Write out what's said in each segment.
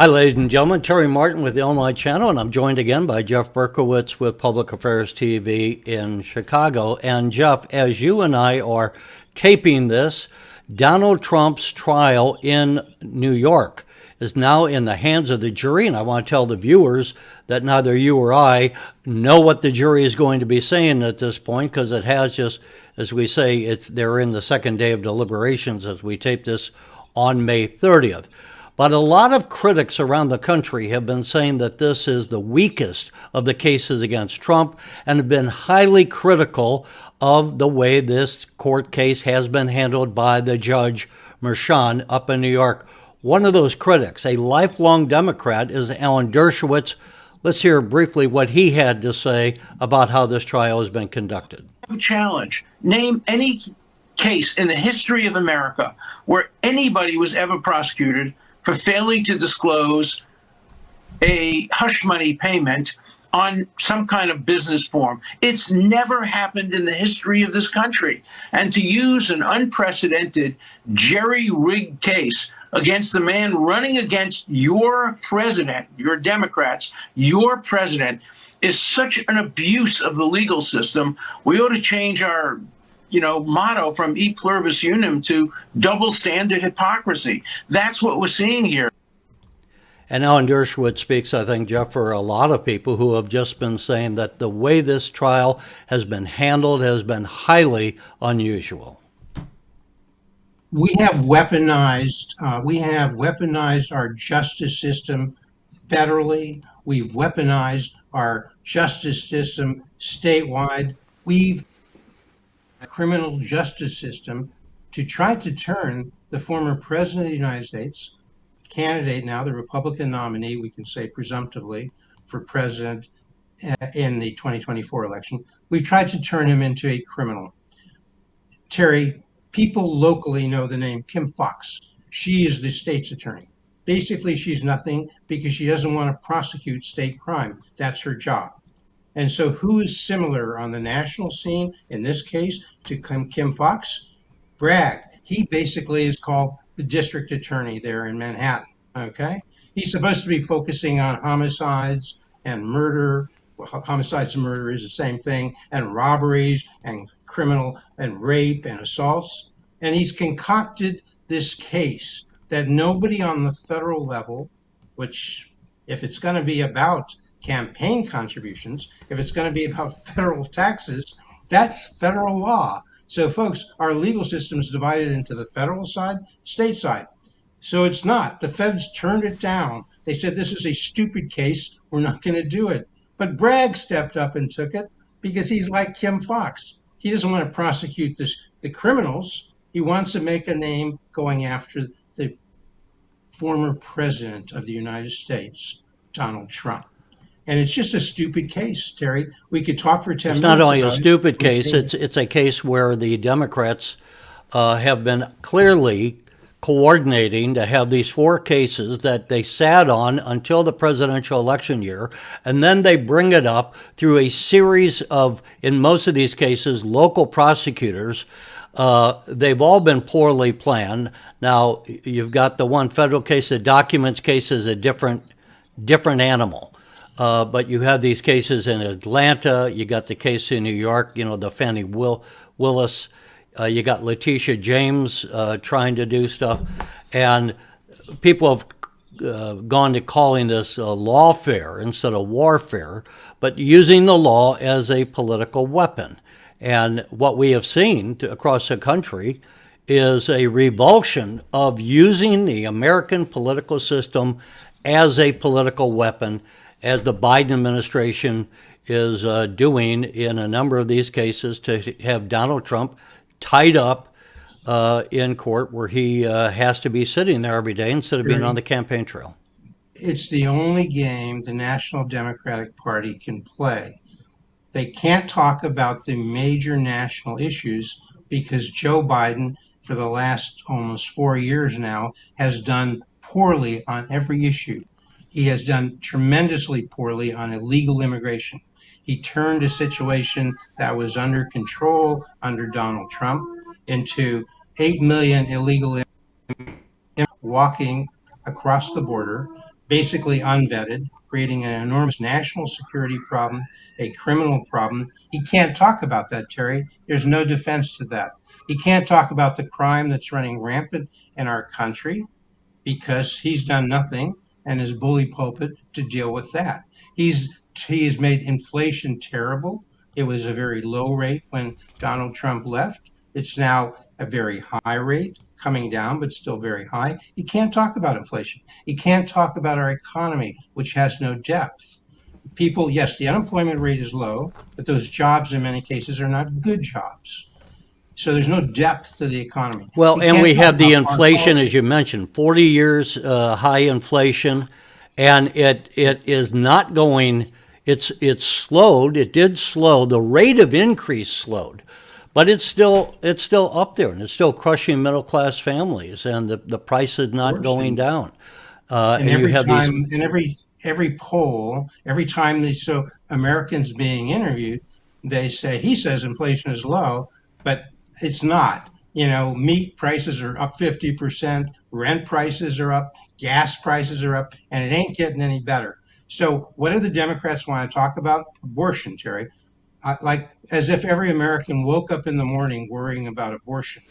Hi, ladies and gentlemen. Terry Martin with the Illinois Channel, and I'm joined again by Jeff Berkowitz with Public Affairs TV in Chicago. And Jeff, as you and I are taping this, Donald Trump's trial in New York is now in the hands of the jury, and I want to tell the viewers that neither you or I know what the jury is going to be saying at this point, because it has just, as we say, they're in the second day of deliberations as we tape this on May 30th. But a lot of critics around the country have been saying that this is the weakest of the cases against Trump and have been highly critical of the way this court case has been handled by the Judge Merchan up in New York. One of those critics, a lifelong Democrat, is Alan Dershowitz. Let's hear briefly what he had to say about how this trial has been conducted. Challenge. Name any case in the history of America where anybody was ever prosecuted for failing to disclose a hush money payment on some kind of business form. It's never happened in the history of this country. And to use an unprecedented jerry-rigged case against the man running against your president, your Democrats, your president, is such an abuse of the legal system. We ought to change our motto from e pluribus unum to double standard hypocrisy. That's what we're seeing here. And Alan Dershowitz speaks, I think, Jeff, for a lot of people who have just been saying that the way this trial has been handled has been highly unusual. We have weaponized our justice system federally. We've weaponized our justice system statewide. We've a criminal justice system to try to turn the former president of the United States, candidate now, the Republican nominee, we can say presumptively, for president in the 2024 election. We've tried to turn him into a criminal. Terry, people locally know the name Kim Foxx. She is the state's attorney. Basically, she's nothing because she doesn't want to prosecute state crime. That's her job. And so who is similar on the national scene, in this case, to Kim Foxx? Bragg. He basically is called the district attorney there in Manhattan, okay? He's supposed to be focusing on homicides and murder. Well, homicides and murder is the same thing, and robberies and criminal and rape and assaults. And he's concocted this case that nobody on the federal level, which if it's going to be about campaign contributions, if it's going to be about federal taxes, that's federal law. So folks, our legal system is divided into the federal side, state side. So it's not. The feds turned it down. They said, this is a stupid case. We're not going to do it. But Bragg stepped up and took it because he's like Kim Foxx. He doesn't want to prosecute the criminals. He wants to make a name going after the former president of the United States, Donald Trump. And it's just a stupid case, Terry. We could talk for 10 minutes. It's not only a stupid case, it's a case where the Democrats have been clearly coordinating to have these four cases that they sat on until the presidential election year, and then they bring it up through a series of, in most of these cases, local prosecutors. They've all been poorly planned. Now, you've got the one federal case. The documents case is a different animal. But you have these cases in Atlanta. You got the case in New York, the Fannie Willis. You got Letitia James trying to do stuff. And people have gone to calling this lawfare instead of warfare, but using the law as a political weapon. And what we have seen across the country is a revulsion of using the American political system as a political weapon, as the Biden administration is doing in a number of these cases, to have Donald Trump tied up in court where he has to be sitting there every day instead of being on the campaign trail. It's the only game the National Democratic Party can play. They can't talk about the major national issues because Joe Biden, for the last almost 4 years now, has done poorly on every issue. He has done tremendously poorly on illegal immigration. He turned a situation that was under control under Donald Trump into 8 million illegal immigrants walking across the border basically unvetted, creating an enormous national security problem, a criminal problem. He can't talk about that, Terry. There's no defense to that. He can't talk about the crime that's running rampant in our country because he's done nothing and his bully pulpit to deal with that. He's he's made inflation terrible. It was a very low rate when Donald Trump left. It's now a very high rate, coming down, but still very high. He can't talk about inflation. He can't talk about our economy, which has no depth. People, yes, the unemployment rate is low, but those jobs in many cases are not good jobs. So there's no depth to the economy. Well, He and can't we talk have the about foreign inflation, as policy. you mentioned, 40 years high inflation, and it is not going. It's slowed. It did slow. The rate of increase slowed, but it's still up there, and it's still crushing middle class families, and the price is not Worse. going down. And And you every have these. time, and every poll, every time they so Americans being interviewed, they say he says inflation is low, but it's not. You know, meat prices are up 50%, rent prices are up, gas prices are up, and it ain't getting any better. So, what do the Democrats want to talk about? Abortion, Terry. Like as if every American woke up in the morning worrying about abortion.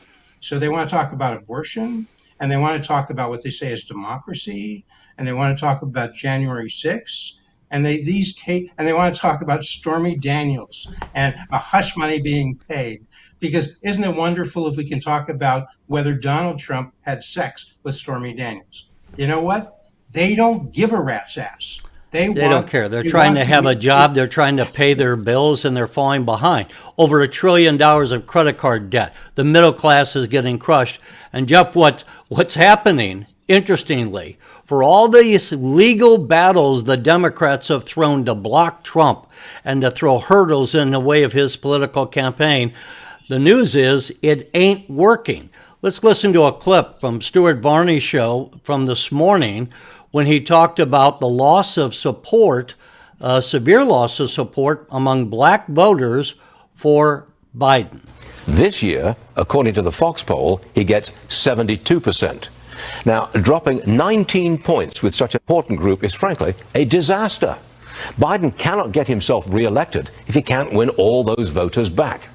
So they want to talk about abortion, and they want to talk about what they say is democracy, and they want to talk about January 6th, and they want to talk about Stormy Daniels and a hush money being paid. Because isn't it wonderful if we can talk about whether Donald Trump had sex with Stormy Daniels? You know what? They don't give a rat's ass. They don't care. They're They trying to want have a to job. They're trying to pay their bills, and they're falling behind. Over $1 trillion of credit card debt. The middle class is getting crushed. And Jeff, what's happening? Interestingly, for all these legal battles the Democrats have thrown to block Trump and to throw hurdles in the way of his political campaign, the news is it ain't working. Let's listen to a clip from Stuart Varney's show from this morning when he talked about the loss of support, severe loss of support among black voters for Biden. This year, according to the Fox poll, he gets 72%. Now, dropping 19 points with such an important group is frankly a disaster. Biden cannot get himself re-elected if he can't win all those voters back.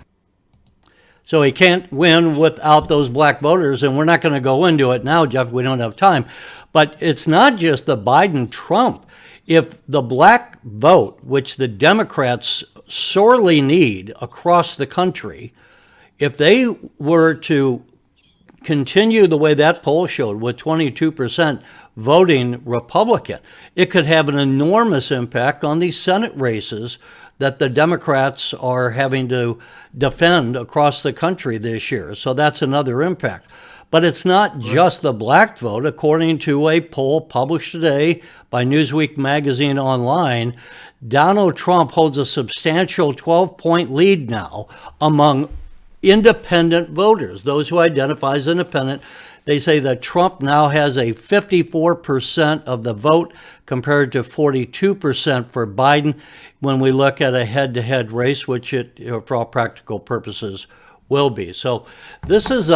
So he can't win without those black voters, and we're not going to go into it now, Jeff. We don't have time. But it's not just the Biden-Trump. If the black vote, which the Democrats sorely need across the country, if they were to continue the way that poll showed, with 22% voting Republican, it could have an enormous impact on these Senate races that the Democrats are having to defend across the country this year. So that's another impact. But it's not just the black vote. According to a poll published today by Newsweek magazine online, Donald Trump holds a substantial 12-point lead now among independent voters, those who identify as independent. They say that Trump now has a 54% of the vote compared to 42% for Biden when we look at a head-to-head race, which it, for all practical purposes, will be. So this is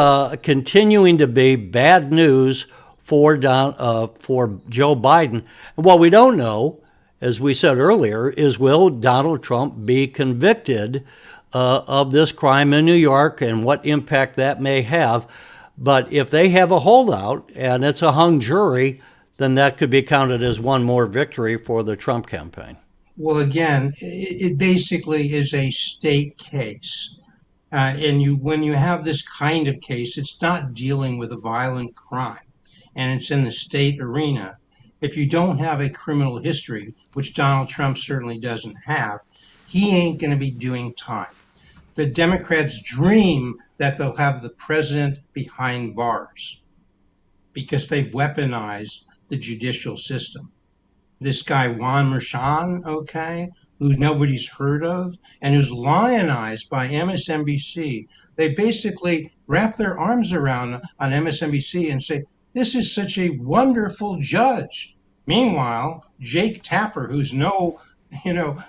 continuing to be bad news for Joe Biden. And what we don't know, as we said earlier, is will Donald Trump be convicted of this crime in New York and what impact that may have. But if they have a holdout and it's a hung jury, then that could be counted as one more victory for the Trump campaign. Well, again, it basically is a state case. When you have this kind of case, it's not dealing with a violent crime, and it's in the state arena. If you don't have a criminal history, which Donald Trump certainly doesn't have, he ain't going to be doing time. The Democrats dream that they'll have the president behind bars because they've weaponized the judicial system. This guy, Juan Merchan, okay, who nobody's heard of, and who's lionized by MSNBC. They basically wrap their arms around on MSNBC and say, this is such a wonderful judge. Meanwhile, Jake Tapper, who's no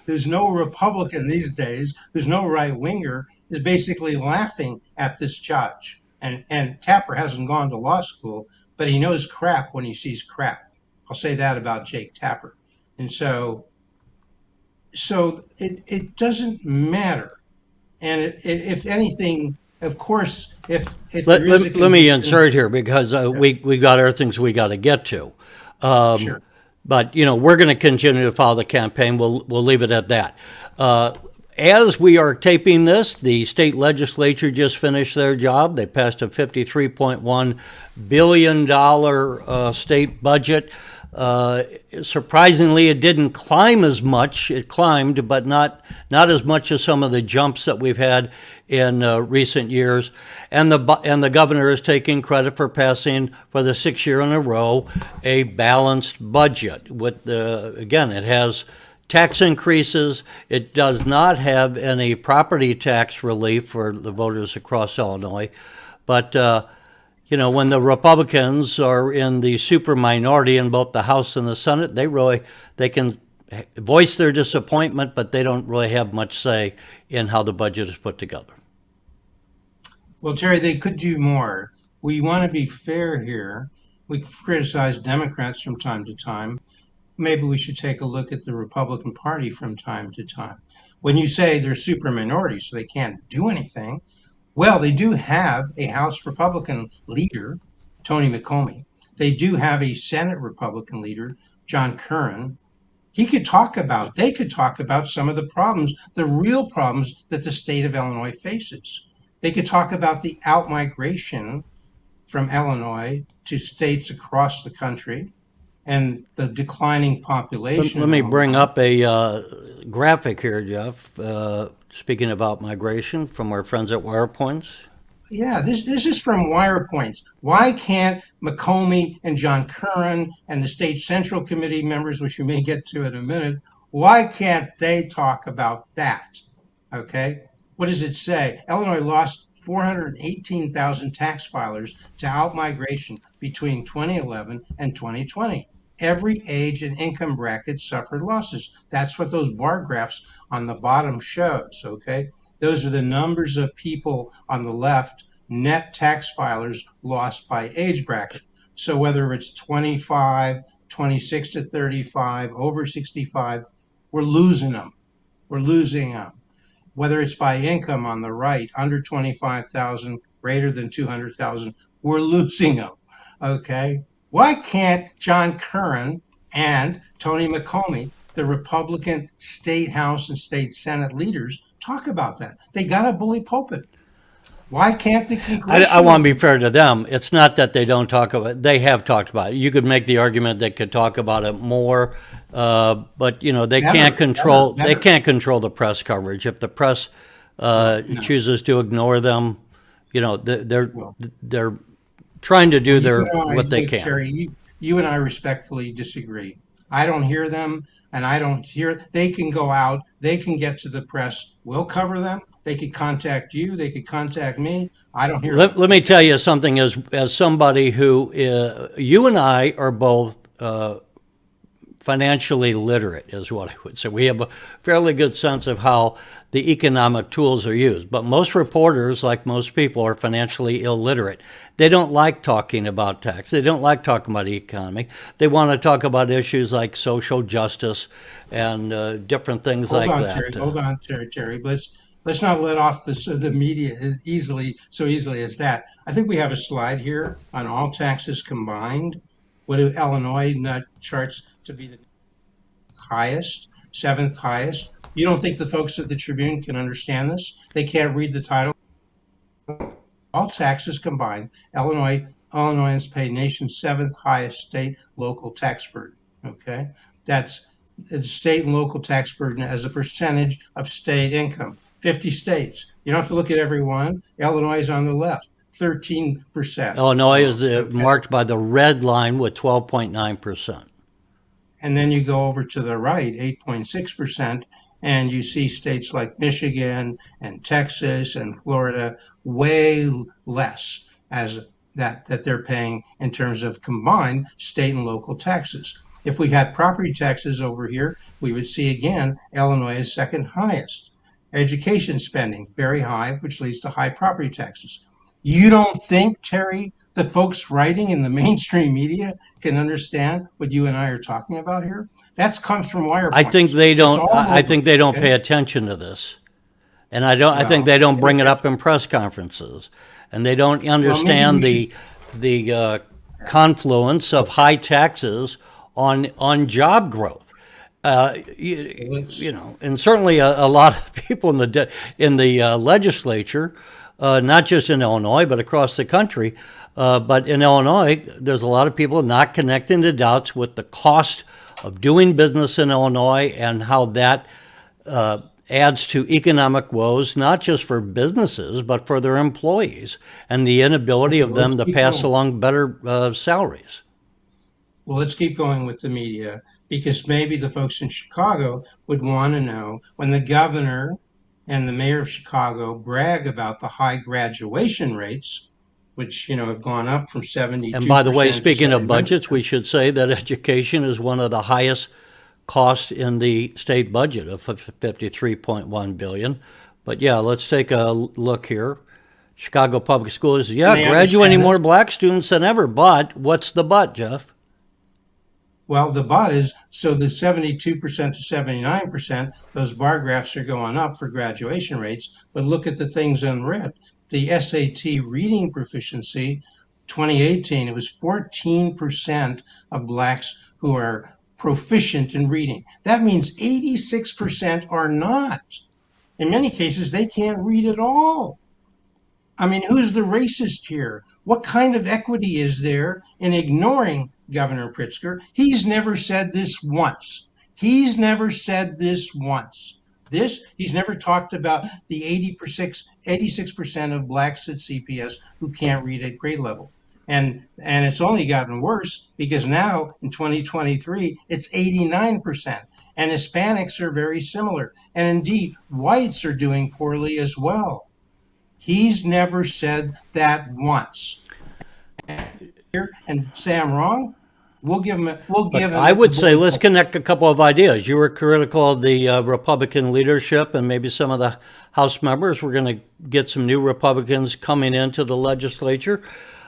Republican these days, who's no right winger, is basically laughing at this judge. And Tapper hasn't gone to law school, but he knows crap when he sees crap. I'll say that about Jake Tapper. And so it doesn't matter. And if anything, of course, if there is a Let me conviction, insert here because we got other things we got to get to. sure. But we're going to continue to follow the campaign. We'll leave it at that. As we are taping this, the state legislature just finished their job. They passed a $53.1 billion state budget. Surprisingly, it didn't climb as much. It climbed, but not as much as some of the jumps that we've had in recent years. And the governor is taking credit for passing for the 6th year in a row a balanced budget. With again, it has tax increases. It does not have any property tax relief for the voters across Illinois, but when the Republicans are in the super minority in both the House and the Senate, they can voice their disappointment, but they don't really have much say in how the budget is put together. Well, Terry, they could do more. We want to be fair here. We criticize Democrats from time to time. Maybe we should take a look at the Republican Party from time to time. When you say they're super minorities, so they can't do anything, well, they do have a House Republican leader, Tony McComey. They do have a Senate Republican leader, John Curran. They could talk about some of the problems, the real problems that the state of Illinois faces. They could talk about the outmigration from Illinois to states across the country and the declining population. Let me bring up a graphic here, Jeff. Speaking about migration from our friends at WirePoints. Yeah, this is from WirePoints. Why can't McComey and John Curran and the state central committee members, which we may get to in a minute, why can't they talk about that? Okay, what does it say? Illinois lost 418,000 tax filers to outmigration between 2011 and 2020. Every age and income bracket suffered losses. That's what those bar graphs on the bottom shows, okay? Those are the numbers of people on the left, net tax filers lost by age bracket. So whether it's 25, 26 to 35, over 65, we're losing them. We're losing them. Whether it's by income on the right, under 25,000, greater than 200,000, we're losing them, okay? Why can't John Curran and Tony McComey, the Republican state House and state Senate leaders, talk about that? They got a bully pulpit. Why can't the congressional? I want to be fair to them. It's not that they don't talk about it. They have talked about it. You could make the argument they could talk about it more, but they can't control. They can't control the press coverage. If the press chooses to ignore them, they're trying to do what they can. Terry, you and I respectfully disagree. I don't hear them, and I don't hear. They can go out. They can get to the press. We'll cover them. They could contact you. They could contact me. I don't hear. Let me tell you something. As somebody who you and I are both financially literate, is what I would say. We have a fairly good sense of how the economic tools are used. But most reporters, like most people, are financially illiterate. They don't like talking about tax. They don't like talking about the economy. They want to talk about issues like social justice and different things like that. Hold on, Terry. Let's not let off the media so easily as that. I think we have a slide here on all taxes combined. What do Illinois charts to be the highest, 7th highest? You don't think the folks at the Tribune can understand this? They can't read the title. All taxes combined, Illinoisans pay nation's 7th highest state local tax burden. Okay, that's the state and local tax burden as a percentage of state income. 50 states. You don't have to look at every one. Illinois is on the left, 13%. Illinois is marked by the red line with 12.9%. And then you go over to the right, 8.6%, and you see states like Michigan and Texas and Florida way less as that they're paying in terms of combined state and local taxes. If we had property taxes over here, we would see again Illinois is second highest. Education spending very high, which leads to high property taxes. You don't think, Terry, the folks writing in the mainstream media can understand what you and I are talking about here? That comes from wire I think pointers. they It's don't, all I over, think they don't okay? pay attention to this. And I think Well, they don't bring it that's, up in press conferences. And they don't well, maybe understand we should. the confluence of high taxes on job growth. You Let's, know, and certainly a lot of people in the legislature, not just in Illinois but across the country. But in Illinois, there's a lot of people not connecting the dots with the cost of doing business in Illinois and how that adds to economic woes, not just for businesses but for their employees and the inability okay, of well, let's them to keep pass going. along better salaries. Well, let's keep going with the media because maybe the folks in Chicago would want to know when the governor and the mayor of Chicago brag about the high graduation rates, which, have gone up from And by the way, 72% to speaking of budgets, 79%. we should say that education is one of the highest costs in the state budget of 53.1 billion. But yeah, let's take a look here. Chicago Public Schools, And yeah, they graduating understand more this. black students than ever. But what's the but, Jeff? Well, the but is so the 72% to 79%, those bar graphs are going up for graduation rates. But look at the things in red. The SAT reading proficiency, 2018, it was 14% of blacks who are proficient in reading. That means 86% are not. In many cases, they can't read at all. I mean, who's the racist here? What kind of equity is there in ignoring Governor Pritzker? He's never said this once. He's never said this once. He's never talked about the 86% of blacks at CPS who can't read at grade level. And it's only gotten worse because now in 2023, it's 89%. And Hispanics are very similar. And indeed, whites are doing poorly as well. He's never said that once. And say I'm wrong. We'll give Look, him I the would say let's bullet. connect a couple of ideas. You were critical of the Republican leadership and maybe some of the House members. We're going to get some new Republicans coming into the legislature.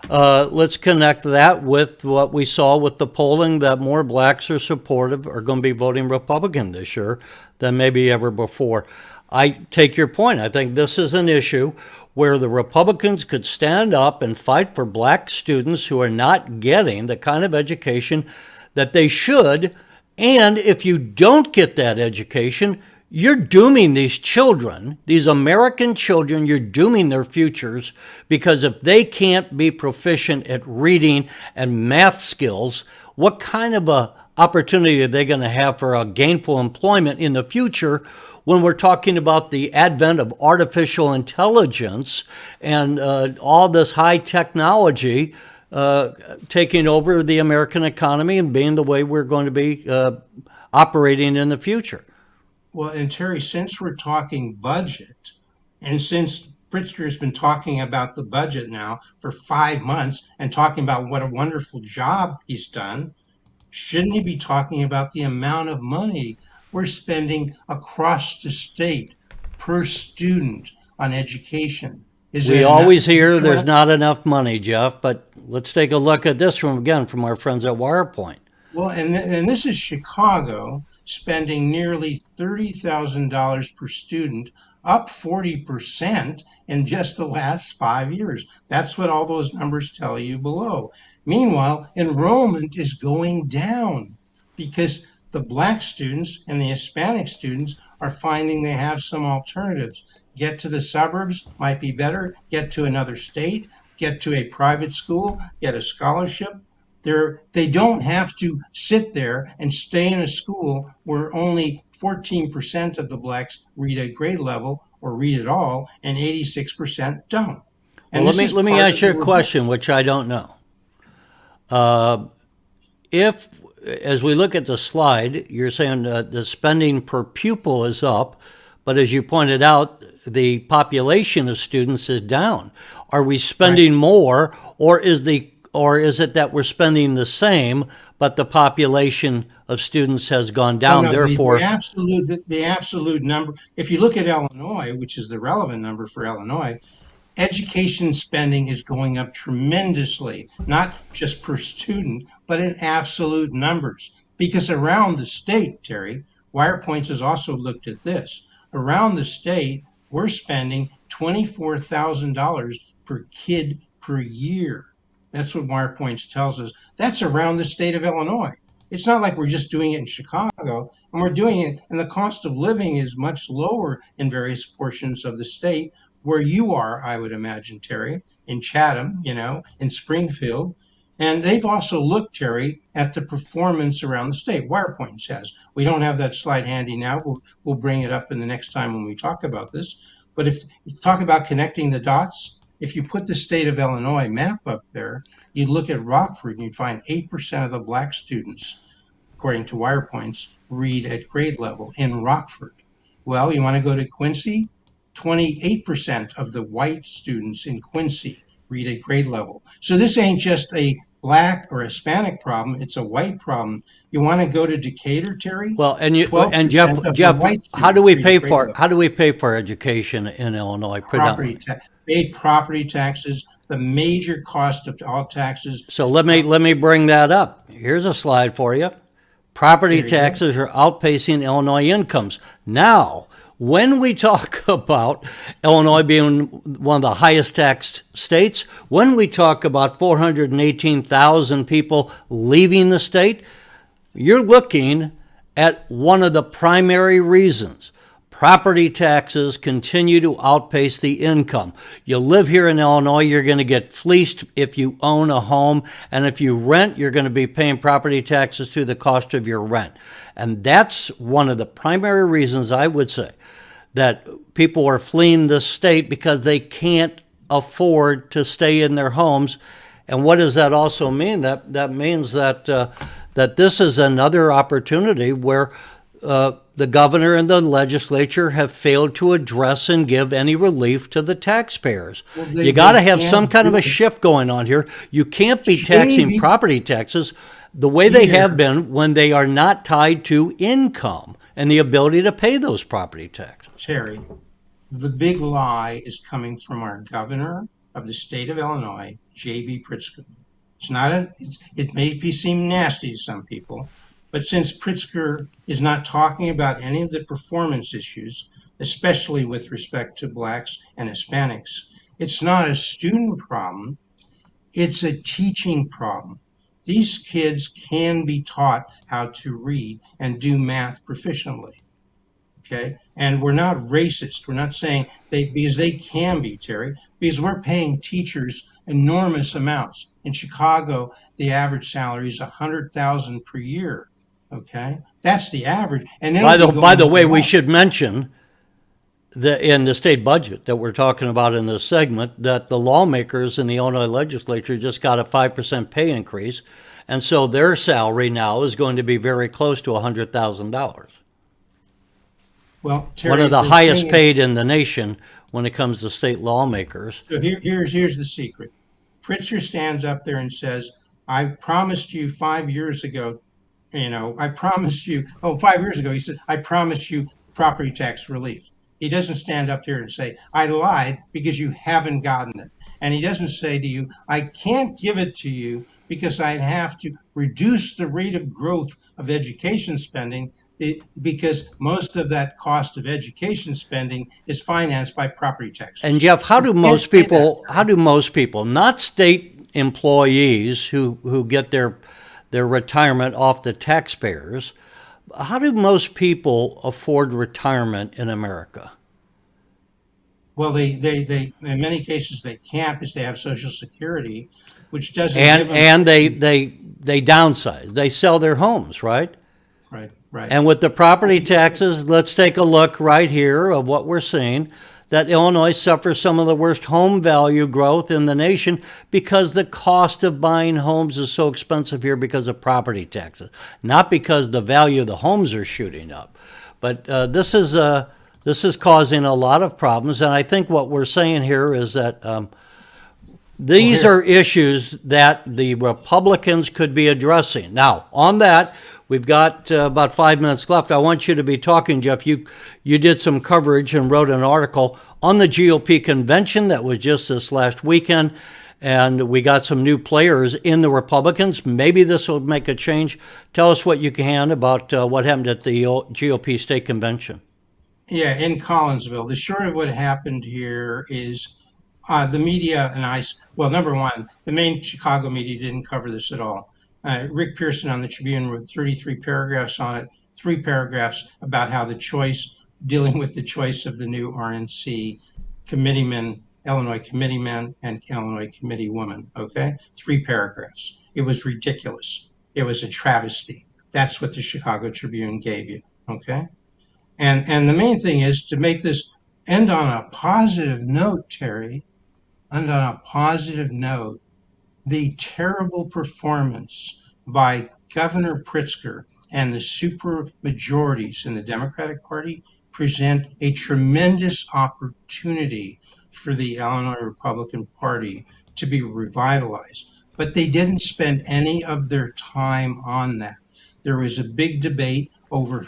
Let's connect that with what we saw with the polling that more blacks are supportive, are going to be voting Republican this year than maybe ever before. I take your point. I think this is an issue where the Republicans could stand up and fight for black students who are not getting the kind of education that they should. And if you don't get that education, you're dooming these children, these American children, you're dooming their futures, because if they can't be proficient at reading and math skills, what kind of a opportunity are they going to have for a gainful employment in the future when we're talking about the advent of artificial intelligence and all this high technology taking over the American economy and being the way we're going to be operating in the future? Well, and Terry, since we're talking budget, and since Pritzker has been talking about the budget now for 5 months and talking about what a wonderful job he's done, shouldn't he be talking about the amount of money we're spending across the state per student on education? Is We it enough? always Is it hear there's correct? not enough money, Jeff, but let's take a look at this from our friends at WirePoint. Well, and this is Chicago spending nearly $30,000 per student, up 40% in just the last 5 years. That's what all those numbers tell you below. Meanwhile, enrollment is going down because the black students and the Hispanic students are finding they have some alternatives. Get to the suburbs might be better, get to another state, get to a private school, get a scholarship. They don't have to sit there and stay in a school where only 14% of the blacks read at grade level or read at all, and 86% don't. Well, And this is let me part ask of you the a revolt. question, which I don't know. If, as we look at the slide, you're saying the spending per pupil is up, but as you pointed out, the population of students is down. Are we Right. spending more, or is it that we're spending the same, but the population of students has gone Oh down? no, Therefore, the absolute number. If you look at Illinois, which is the relevant number for Illinois, education spending is going up tremendously, not just per student, but in absolute numbers. Because around the state, Terry, WirePoints has also looked at this. Around the state, we're spending $24,000 per kid per year. That's what WirePoints tells us. That's around the state of Illinois. It's not like we're just doing it in Chicago, and we're doing it, and the cost of living is much lower in various portions of the state where you are, I would imagine, Terry, in Chatham, in Springfield. And they've also looked, Terry, at the performance around the state. WirePoint says. We don't have that slide handy now. We'll bring it up in the next time when we talk about this. But if you talk about connecting the dots, if you put the state of Illinois map up there, you'd look at Rockford and you'd find 8% of the black students, according to WirePoints, read at grade level in Rockford. Well, you want to go to Quincy? 28% of the white students in Quincy read at grade level. So this ain't just a black or Hispanic problem, it's a white problem. You want to go to Decatur, Terry? Well, and Jeff, 12% of the white how do we students pay read at grade for level. how do we pay for education in Illinois? Paid property taxes, the major cost of all taxes. So let me bring that up. Here's a slide for you. Property There you go. taxes are outpacing Illinois incomes. Now, when we talk about Illinois being one of the highest taxed states, when we talk about 418,000 people leaving the state, you're looking at one of the primary reasons. Property taxes continue to outpace the income. You live here in Illinois, you're going to get fleeced if you own a home, and if you rent, you're going to be paying property taxes to the cost of your rent. And that's one of the primary reasons, I would say, that people are fleeing this state, because they can't afford to stay in their homes. And what does that also mean? That means that that this is another opportunity where the governor and the legislature have failed to address and give any relief to the taxpayers. Well, you got to have can't some kind of do a it. shift going on here. You can't be taxing Maybe. property taxes the way they Here. have been when they are not tied to income and the ability to pay those property taxes. Terry, the big lie is coming from our governor of the state of Illinois, J.B. Pritzker. It's not it may seem nasty to some people, but since Pritzker is not talking about any of the performance issues, especially with respect to blacks and Hispanics, it's not a student problem, it's a teaching problem. These kids can be taught how to read and do math proficiently. Okay, and we're not racist. We're not saying because they can be, Terry, because we're paying teachers enormous amounts. In Chicago, the average salary is $100,000 per year. Okay, that's the average. And then By the way, we should mention in the state budget that we're talking about in this segment that the lawmakers in the Illinois legislature just got a 5% pay increase, and so their salary now is going to be very close to $100,000. Well, Terry, One of the thing highest is- paid in the nation when it comes to state lawmakers. So here's the secret. Pritzker stands up there and says, "I promised you 5 years ago, I promised you." Oh, 5 years ago, he said, "I promised you property tax relief." He doesn't stand up here and say, "I lied," because you haven't gotten it. And he doesn't say to you, "I can't give it to you because I'd have to reduce the rate of growth of education spending, because most of that cost of education spending is financed by property taxes." And Jeff, how do You most can't say people, not state employees who get their retirement off the taxpayers, how do most people afford retirement in America? Well, they in many cases they can't because they have Social Security, which doesn't give them. And they downsize. They sell their homes, right? Right. And with the property taxes, let's take a look right here of what we're seeing, that Illinois suffers some of the worst home value growth in the nation because the cost of buying homes is so expensive here because of property taxes, not because the value of the homes are shooting up. But this is causing a lot of problems, and I think what we're saying here is that these are issues that the Republicans could be addressing. Now, on that, We've got about 5 minutes left. I want you to be talking, Jeff. You did some coverage and wrote an article on the GOP convention that was just this last weekend, and we got some new players in the Republicans. Maybe this will make a change. Tell us what you can about what happened at the GOP state convention. Yeah, in Collinsville. The short of what happened here is the media and well, number one, the main Chicago media didn't cover this at all. Rick Pearson on the Tribune wrote 33 paragraphs on it, 3 paragraphs about how dealing with the choice of the new RNC committeemen, Illinois committeemen, and Illinois committeewoman. Okay, 3 paragraphs. It was ridiculous. It was a travesty. That's what the Chicago Tribune gave you. Okay, and the main thing is to make this end on a positive note, Terry. And on a positive note, the terrible performance by Governor Pritzker and the super majorities in the Democratic Party present a tremendous opportunity for the Illinois Republican Party to be revitalized. But they didn't spend any of their time on that. There was a big debate over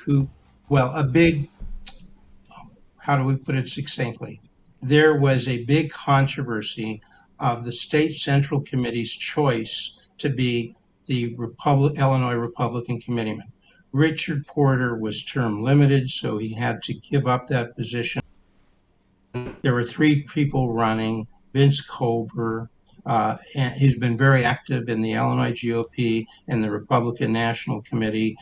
how do we put it succinctly? There was a big controversy of the state central committee's choice to be the Illinois Republican committeeman. Richard Porter was term limited, so he had to give up that position. There were 3 people running. Vince Kober, and he's been very active in the Illinois GOP and the Republican National Committee.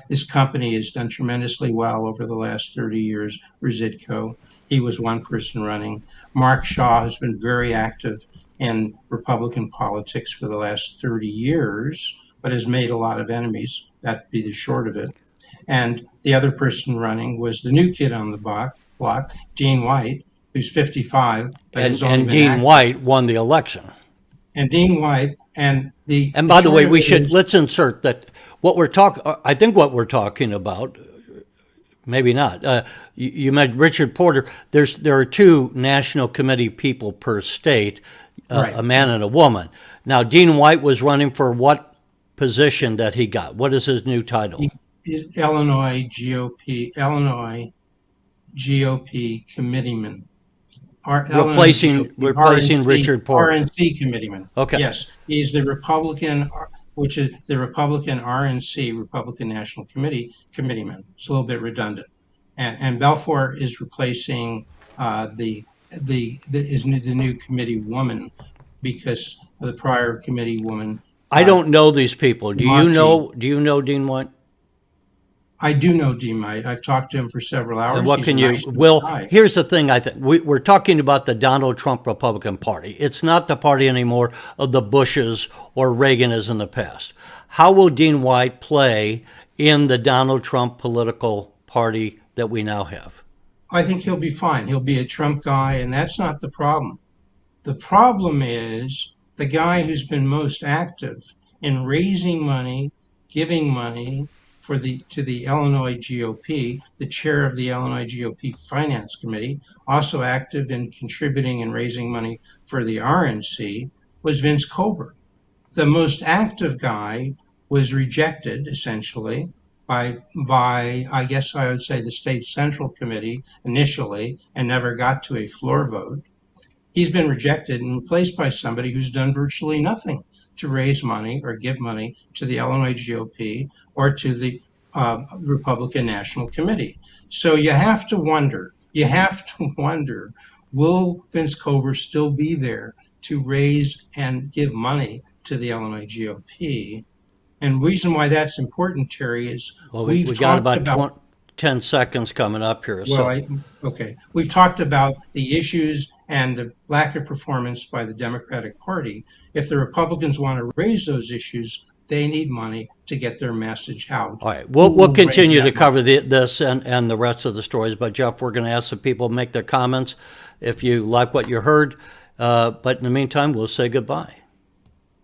This company has done tremendously well over the last 30 years, Rizitco. He was one person running. Mark Shaw has been very active in Republican politics for the last 30 years, but has made a lot of enemies. That'd be the short of it. And the other person running was the new kid on the block, Dean White, who's 55. And Dean White won the election. And Dean White and the. And by the way, let's insert that I think what we're talking about, maybe not. You meant Richard Porter. There are 2 national committee people per state, right. A man and a woman. Now, Dean White was running for what position that he got? What is his new title? Illinois GOP committeeman. Replacing RNC, Richard Porter. RNC committeeman. Okay. Yes, he's the Republican, which is the Republican RNC, Republican National Committee committeeman. It's a little bit redundant. And Belfour is replacing the new committee woman because the prior committee woman. I don't know these people. Do you know Dean White? I do know Dean White. I've talked to him for several hours. And what can you? Well, here's the thing. I think we're talking about the Donald Trump Republican Party. It's not the party anymore of the Bushes or Reagan as in the past. How will Dean White play in the Donald Trump political party that we now have? I think he'll be fine. He'll be a Trump guy, and that's not the problem. The problem is the guy who's been most active in raising money, giving money to the Illinois GOP, the chair of the Illinois GOP Finance Committee, also active in contributing and raising money for the RNC, was Vince Kober. The most active guy was rejected, essentially, by I guess I would say the State Central Committee initially, and never got to a floor vote. He's been rejected and replaced by somebody who's done virtually nothing to raise money or give money to the Illinois GOP or to the Republican National Committee. So you have to wonder, will Vince Kober still be there to raise and give money to the Illinois GOP? And the reason why that's important, Terry, is we got about 10 seconds coming up here. Okay. We've talked about the issues and the lack of performance by the Democratic Party. If the Republicans want to raise those issues, they need money to get their message out. All right. We'll continue to cover this and the rest of the stories. But, Jeff, we're going to ask the people to make their comments if you like what you heard. But in the meantime, we'll say goodbye.